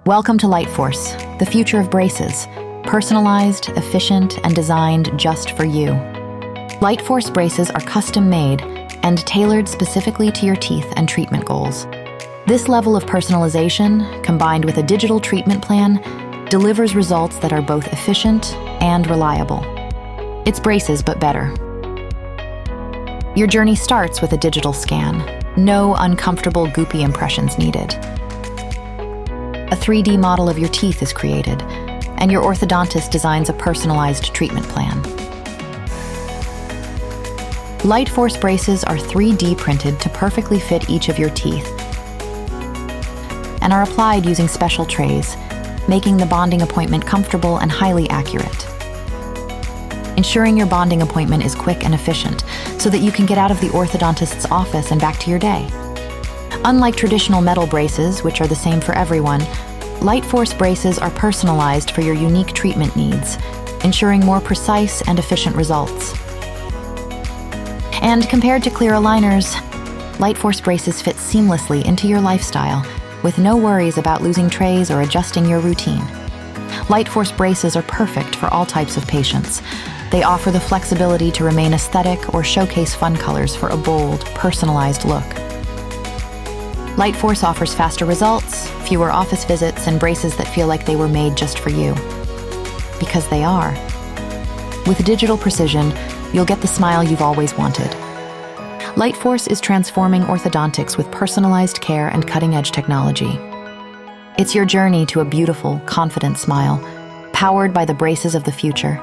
Welcome to LightForce, the future of braces, personalized, efficient, and designed just for you. LightForce braces are custom-made and tailored specifically to your teeth and treatment goals. This level of personalization, combined with a digital treatment plan, delivers results that are both efficient and reliable. It's braces, but better. Your journey starts with a digital scan. No uncomfortable, goopy impressions needed. A 3D model of your teeth is created, and your orthodontist designs a personalized treatment plan. LightForce braces are 3D printed to perfectly fit each of your teeth and are applied using special trays, making the bonding appointment comfortable and highly accurate. Ensuring your bonding appointment is quick and efficient so that you can get out of the orthodontist's office and back to your day. Unlike traditional metal braces, which are the same for everyone, LightForce braces are personalized for your unique treatment needs, ensuring more precise and efficient results. And compared to clear aligners, LightForce braces fit seamlessly into your lifestyle with no worries about losing trays or adjusting your routine. LightForce braces are perfect for all types of patients. They offer the flexibility to remain aesthetic or showcase fun colors for a bold, personalized look. LightForce offers faster results, fewer office visits, and braces that feel like they were made just for you. Because they are. With digital precision, you'll get the smile you've always wanted. LightForce is transforming orthodontics with personalized care and cutting-edge technology. It's your journey to a beautiful, confident smile, powered by the braces of the future.